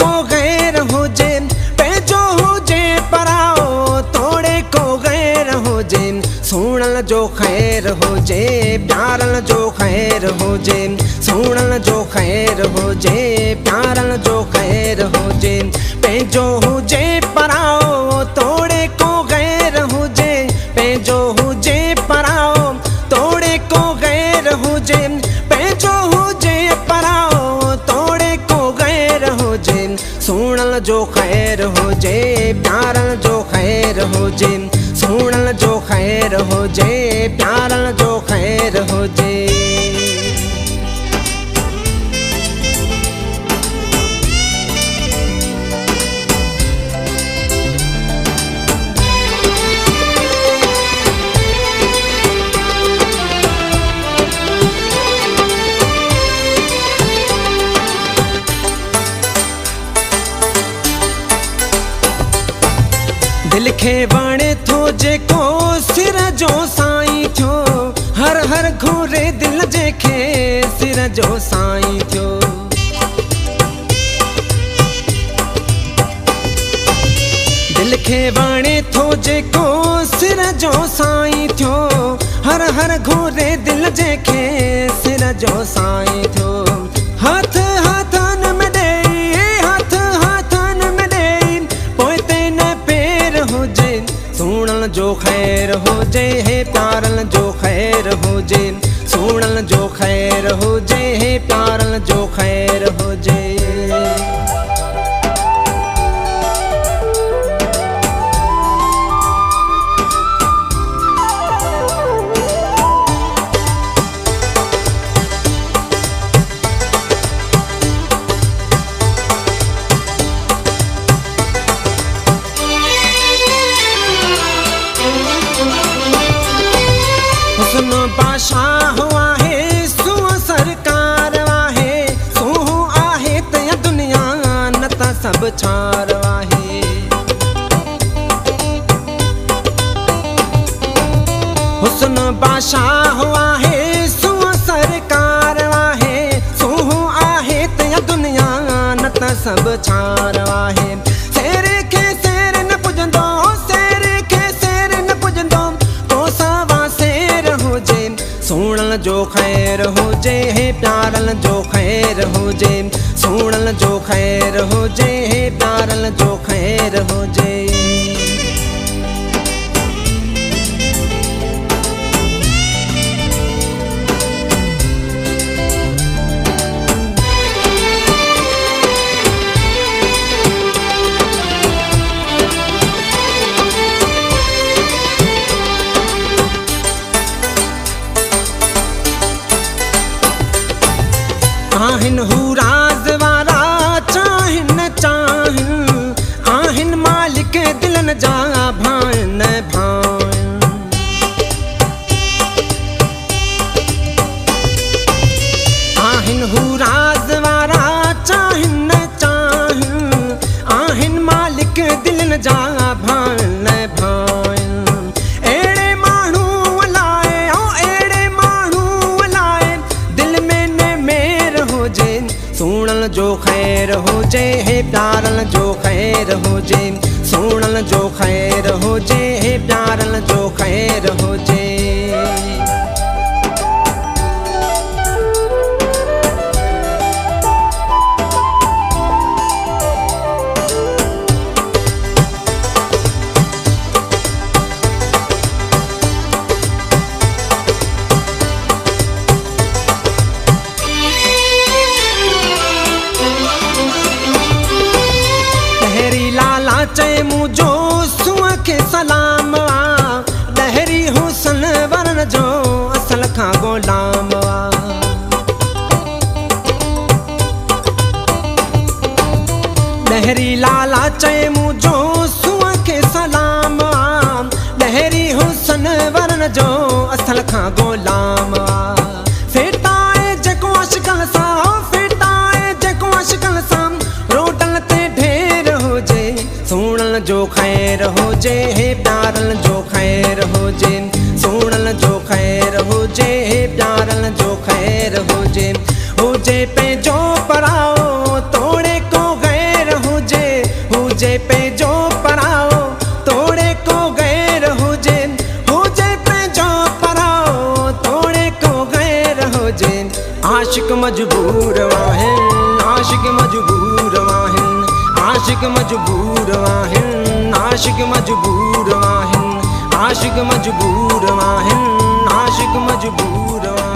को गैर हुजे पंहिंजो हुजे पराओ तोड़े को गैर हुजे सुणण जो ख़ैर हुजे प्यारन जो ख़ैर हुजे सुणण जो ख़ैर हुजे प्यारन जो ख़ैर हुजे पंहिंजो हुजे पराओ तोड़े को गैर हुजे पंहिंजो हुजे पराओ तोड़े को गैर हुजे पंहिंजो हुजे पराओ तोड़े को गैर हुजे सुणण जो ख़ैर हुजे प्यारन जो ख़ैर हुजे सुणण जो ख़ैर हुजे प्यारन जो ख़ैर हुजे। दिल खे वणे थो जेको सिर जो साईं थियो हर हर घूरे दिल जेके सिर जो साईं थियो दिल खे वणे थो जेको सिर जो साईं थियो हर हर घूरे दिल जेके सिर जो साईं थियो हाथ हाथन में ॾेई हाथ हाथन में ॾेई पोइ ते न पेर हुजे सुणण जो ख़ैर हुजे हे प्यारन जो ख़ैर हुजे सुणण जो ख़ैर हुजे हे प्यारन जो ख़ैर हुजे। हुस्न बादशाह आहे सूह सरकार आहे सूह आहे त दुनिया न त सभु छार आहे हुस्न बादशाह आहे सूह सरकार आहे सूह आहे त दुनिया न त सभु छार आहे शेर खे शेर न पुॼंदो शेर खे शेर न पुॼंदो को सवा शेर हुजे सुणण जो ख़ैर हुजे हे प्यारन जो ख़ैर हुजे सुणण जो ख़ैर हुजे हे प्यारन जो ख़ैर हुजे। आहिन हू राज वारा चाहिन न चाहिन आहिन मालिक दिलन जा भाइन न भाइन आहिन हू राज वारा चाहिन न चाहिन आहिन मालिक दिलन जा भाइन न भाइन अहिड़े माण्हू अलाए अहिड़े माण्हू अलाए दिल में न मेर हुजे सुणण जो ख़ैर हुजे हे प्यारन जो ख़ैर हुजे सुणण जो ख़ैर हुजे हे प्यारन जो ख़ैर हुजे। चए मुझो सूह खे सलाम आ लहरी हुसन वरण जो असल खां ग़ुलाम आ लहरी लाला चए मुझो सूह खे सलाम आ लहरी हुसन वरण जो असल खां ग़ुलाम आ फेटाए जेको अशकल सां फेटाए जेको अशकल सां रोडन ते ढेर हुजे सुणण जो ख़ैर हुजे हे प्यारन जो ख़ैर हुजे सुणण जो ख़ैर हुजे हे प्यारन जो ख़ैर हुजे हुजे पंहिंजो पराओ तोड़े को गैर मजबूर वाहिन आशिक मजबूर वाहिन आशिक मजबूर वाहिन आशिक मजबूर वाहिन आशिक मजबूर वाहिन आशिक मजबूर वाहिन।